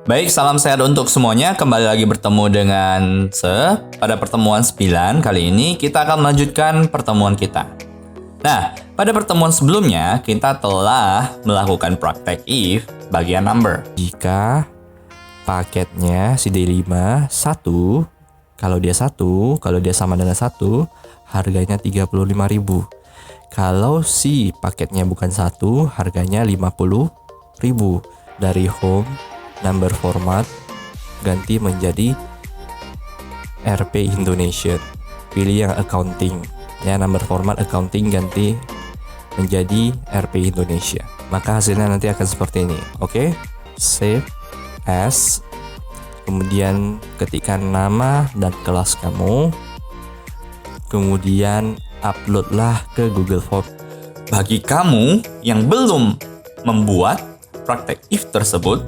Baik, salam sehat untuk semuanya. Kembali lagi bertemu dengan pada pertemuan 9. Kali ini kita akan melanjutkan pertemuan kita. Nah, pada pertemuan sebelumnya kita telah melakukan praktek if bagian number. Jika paketnya si D5 1, kalau dia sama dengan 1, harganya 35.000. Kalau si paketnya bukan 1, harganya 50.000. Dari home number format ganti menjadi RP Indonesia. Pilih yang accounting. Ya, number format accounting ganti menjadi RP Indonesia. Maka hasilnya nanti akan seperti ini. Oke? Save as. Kemudian ketikkan nama dan kelas kamu. Kemudian uploadlah ke Google Form. Bagi kamu yang belum membuat praktek if tersebut,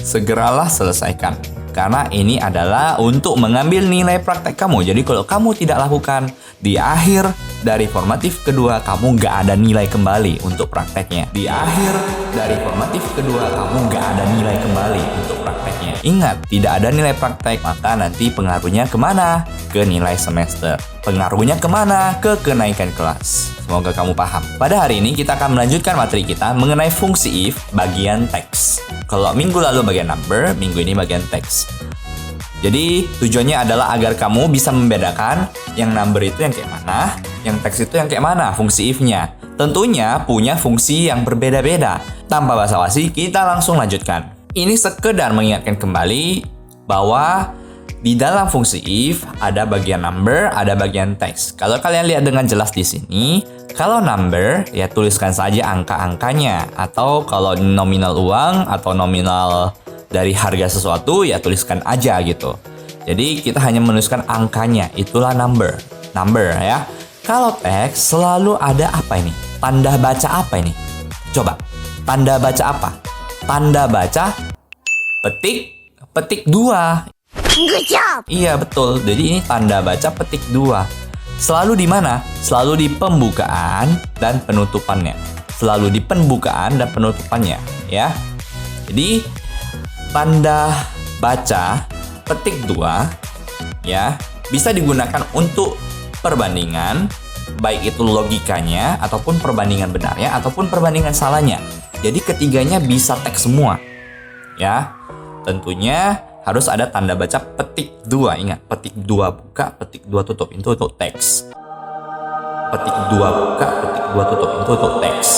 segeralah selesaikan. Karena ini adalah untuk mengambil nilai praktek kamu. Jadi kalau kamu tidak lakukan, di akhir dari formatif kedua, kamu nggak ada nilai kembali untuk prakteknya. Di akhir dari formatif kedua, kamu nggak ada nilai kembali untuk prakteknya. Ingat, tidak ada nilai praktek, maka nanti pengaruhnya kemana? Ke nilai semester. Pengaruhnya kemana? Ke kenaikan kelas. Semoga kamu paham. Pada hari ini kita akan melanjutkan materi kita mengenai fungsi if bagian teks. Kalau minggu lalu bagian number, minggu ini bagian teks. Jadi tujuannya adalah agar kamu bisa membedakan yang number itu yang kayak mana, yang teks itu yang kayak mana fungsi if-nya. Tentunya punya fungsi yang berbeda-beda. Tanpa basa-basi, kita langsung lanjutkan. Ini sekedar mengingatkan kembali bahwa di dalam fungsi if ada bagian number, ada bagian teks. Kalau kalian lihat dengan jelas di sini, kalau number ya tuliskan saja angka-angkanya, atau kalau nominal uang atau nominal dari harga sesuatu ya tuliskan aja gitu. Jadi kita hanya menuliskan angkanya, itulah number ya. Kalau teks selalu ada apa ini? Tanda baca apa ini? Coba, tanda baca apa? Tanda baca petik 2. Good job. Iya betul. Jadi ini tanda baca petik 2. Selalu di mana? Selalu di pembukaan dan penutupannya. Selalu di pembukaan dan penutupannya, ya. Jadi tanda baca petik 2 ya bisa digunakan untuk perbandingan, baik itu logikanya ataupun perbandingan benarnya ataupun perbandingan salahnya. Jadi ketiganya bisa teks semua. Ya. Tentunya harus ada tanda baca petik 2. Ingat, petik 2 buka, petik 2 tutup. Itu untuk teks. Petik 2 buka, petik 2 tutup. Itu untuk teks.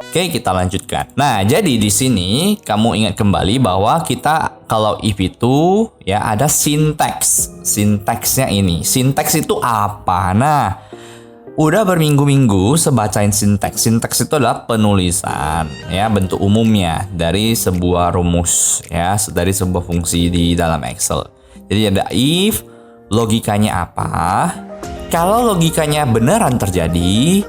Oke, kita lanjutkan. Nah, jadi di sini kamu ingat kembali bahwa kita kalau if itu ya ada sinteks. Sinteksnya ini. Sinteks itu apa? Nah, udah berminggu-minggu sebacain sinteks. Sinteks itu adalah penulisan ya, bentuk umumnya dari sebuah rumus ya, dari sebuah fungsi di dalam Excel. Jadi ada if, logikanya apa? Kalau logikanya beneran terjadi,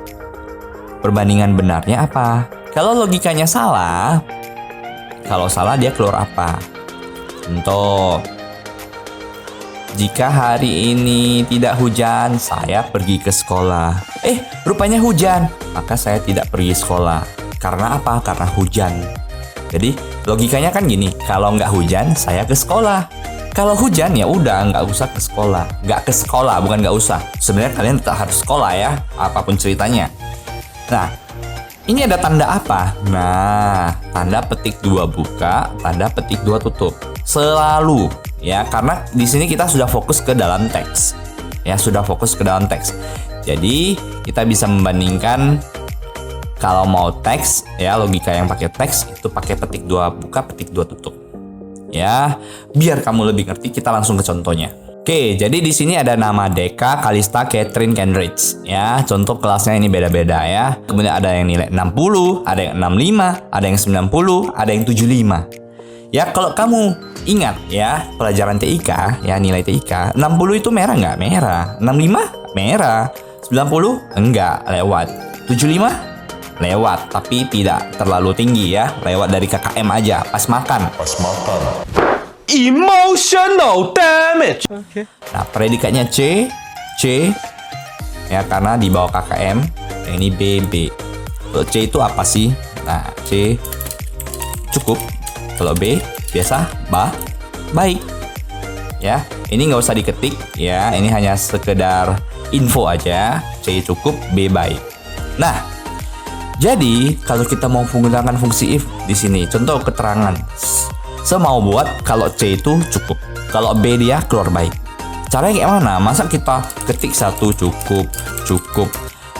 perbandingan benarnya apa? Kalau logikanya salah, kalau salah dia keluar apa? Contoh, jika hari ini tidak hujan, saya pergi ke sekolah. Rupanya hujan, maka saya tidak pergi sekolah. Karena apa? Karena hujan. Jadi logikanya kan gini, kalau nggak hujan, saya ke sekolah. Kalau hujan ya udah nggak usah ke sekolah. Nggak ke sekolah, bukan nggak usah. Sebenarnya kalian tetap harus sekolah ya, apapun ceritanya. Nah, ini ada tanda apa? Nah, tanda petik 2 buka, tanda petik 2 tutup. Selalu ya, karena di sini kita sudah fokus ke dalam teks. Ya, sudah fokus ke dalam teks. Jadi, kita bisa membandingkan kalau mau teks ya, logika yang pakai teks itu pakai petik 2 buka, petik 2 tutup. Ya, biar kamu lebih ngerti, kita langsung ke contohnya. Oke, jadi di sini ada nama Deka, Kalista, Catherine, Kendrich. Ya, contoh kelasnya ini beda-beda ya. Kemudian ada yang nilai 60, ada yang 65, ada yang 90, ada yang 75. Ya, kalau kamu ingat ya, pelajaran TIK, ya nilai TIK, 60 itu merah nggak? Merah. 65 merah. 90 enggak, lewat. 75 lewat, tapi tidak terlalu tinggi ya. Lewat dari KKM aja, pas makan. Emotional damage. Okay. Nah, predikatnya C ya karena di bawah KKM. Yang ini B. Kalau C itu apa sih? Nah, C cukup. Kalau B biasa baik. Ya, ini nggak usah diketik ya, ini hanya sekedar info aja. C cukup, B baik. Nah, jadi kalau kita mau menggunakan fungsi if di sini, contoh keterangan. Saya mau buat kalau C itu cukup, kalau B dia keluar baik. Caranya kayak mana? Masa kita ketik satu cukup.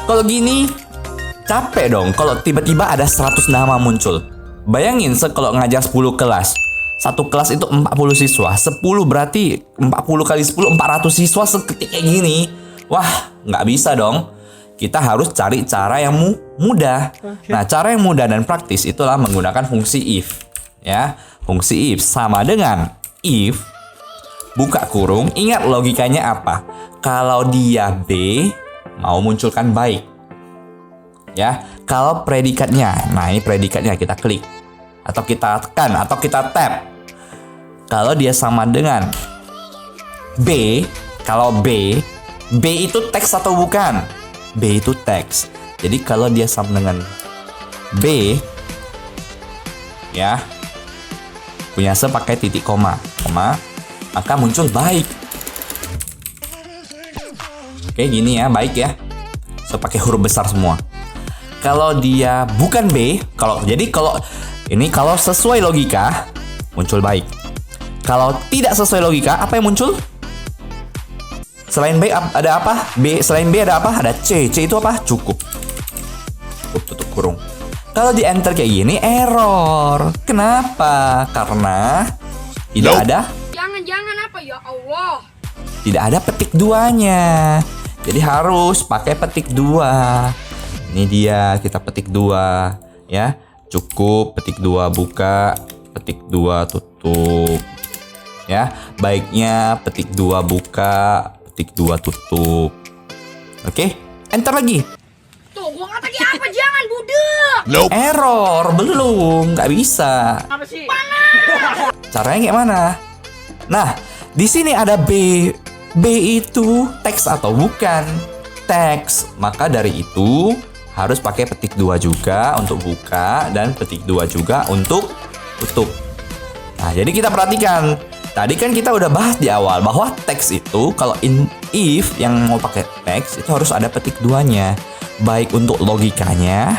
Kalau gini capek dong. Kalau tiba-tiba ada 100 nama muncul. Bayangin kalau ngajar 10 kelas. Satu kelas itu 40 siswa. 10 berarti 40 kali 10 400 siswa seketik kayak gini. Wah, nggak bisa dong. Kita harus cari cara yang mudah. Nah, cara yang mudah dan praktis itulah menggunakan fungsi if. Ya, fungsi if sama dengan if buka kurung. Ingat logikanya apa? Kalau dia B mau munculkan baik. Ya, kalau predikatnya. Nah, ini predikatnya kita klik atau kita tekan atau kita tap. Kalau dia sama dengan B, kalau B itu teks atau bukan? B itu teks. Jadi kalau dia sama dengan B, ya, punya se pakai titik koma, maka muncul baik. Oke, gini ya, baik ya. So pakai huruf besar semua. Kalau dia bukan B, kalau sesuai logika muncul baik. Kalau tidak sesuai logika, apa yang muncul? Selain B ada apa? Selain B ada apa? Ada C. C itu apa? Cukup. Tutup kurung. Kalau di enter kayak gini error. Kenapa? Karena tidak ada. Jangan apa ya Allah. Tidak ada petik duanya. Jadi harus pakai petik dua. Ini dia, kita petik dua ya. Cukup, petik dua buka, petik dua tutup. Ya, baiknya petik dua buka, petik dua tutup. Oke, enter lagi. Tuh, gua kata apa? Jangan budek. Nope. Error, belum, nggak bisa. Apa sih? Caranya kayak mana? Nah, di sini ada B. B itu teks atau bukan? Teks. Maka dari itu harus pakai petik dua juga untuk buka dan petik dua juga untuk tutup. Nah, jadi kita perhatikan. Tadi kan kita udah bahas di awal bahwa teks itu kalau if yang mau pakai teks itu harus ada petik duanya. Baik untuk logikanya.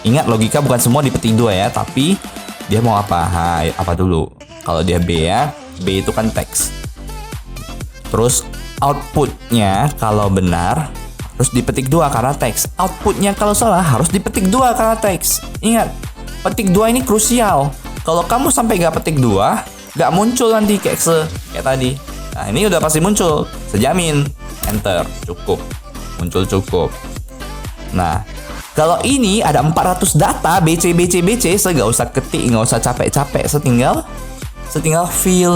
Ingat logika bukan semua di petik dua ya, tapi dia mau apa? Apa dulu? Kalau dia B ya, B itu kan teks. Terus outputnya kalau benar harus dipetik dua karena teks. Outputnya kalau salah harus dipetik dua karena teks. Ingat, petik dua ini krusial. Kalau kamu sampai nggak petik dua, nggak muncul nanti kayak tadi. Nah, ini udah pasti muncul, sejamin. Enter, cukup. Muncul cukup. Nah, kalau ini ada 400 data BC, saya nggak usah ketik, nggak usah capek-capek. Setinggal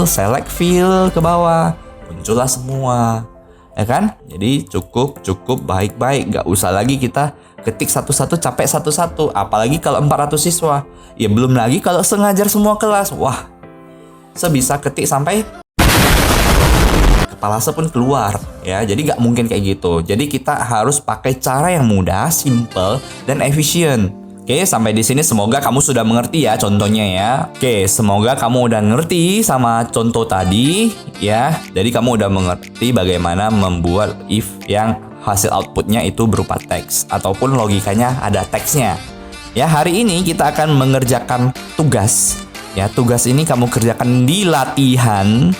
select fill ke bawah, muncullah semua, ya kan? Jadi cukup, baik-baik, nggak usah lagi kita ketik satu-satu, capek satu-satu. Apalagi kalau 400 siswa, ya belum lagi kalau sengajar semua kelas, wah, sebisa ketik sampai kepala pun keluar, ya. Jadi nggak mungkin kayak gitu. Jadi kita harus pakai cara yang mudah, simple, dan efisien. Oke, sampai di sini semoga kamu sudah mengerti ya contohnya ya. Oke, semoga kamu udah ngerti sama contoh tadi ya. Jadi kamu udah mengerti bagaimana membuat if yang hasil outputnya itu berupa teks ataupun logikanya ada teksnya. Ya, hari ini kita akan mengerjakan tugas. Ya, tugas ini kamu kerjakan di latihan.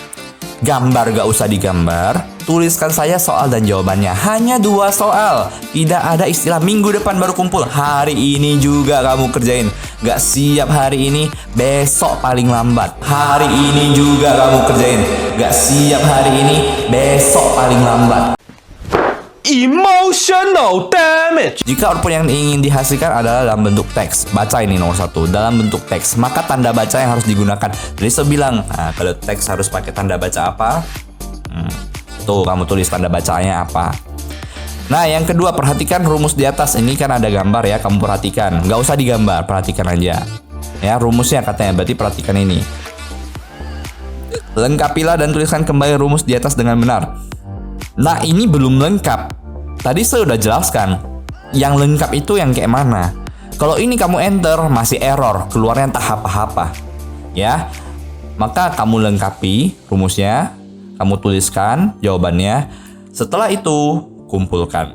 Gambar gak usah digambar. Tuliskan saya soal dan jawabannya. Hanya 2 soal. Tidak ada istilah minggu depan baru kumpul. Hari ini juga kamu kerjain. Gak siap hari ini, besok paling lambat. Hari ini juga kamu kerjain. Gak siap hari ini, besok paling lambat. Emotional damage. Jika output yang ingin dihasilkan adalah dalam bentuk teks, baca ini nomor 1, dalam bentuk teks, maka tanda baca yang harus digunakan. Jadi saya bilang, nah, kalau teks harus pakai tanda baca apa? Tuh, kamu tulis tanda bacanya apa. Nah, yang kedua, perhatikan rumus di atas. Ini kan ada gambar ya, kamu perhatikan. Nggak usah digambar, perhatikan aja. Ya, rumusnya katanya, berarti perhatikan ini. Lengkapilah dan tuliskan kembali rumus di atas dengan benar. Nah, ini belum lengkap. Tadi saya udah jelaskan. Yang lengkap itu yang kayak mana? Kalau ini kamu enter masih error, keluarnya entah apa-apa. Ya. Maka kamu lengkapi rumusnya, kamu tuliskan jawabannya. Setelah itu kumpulkan.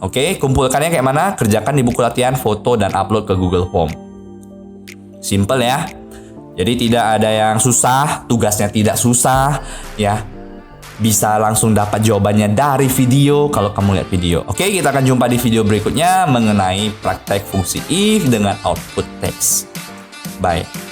Oke, kumpulkannya kayak mana? Kerjakan di buku latihan, foto dan upload ke Google Form. Simple ya. Jadi tidak ada yang susah, tugasnya tidak susah ya. Bisa langsung dapat jawabannya dari video kalau kamu lihat video. Oke, kita akan jumpa di video berikutnya mengenai praktek fungsi if dengan output text. Bye.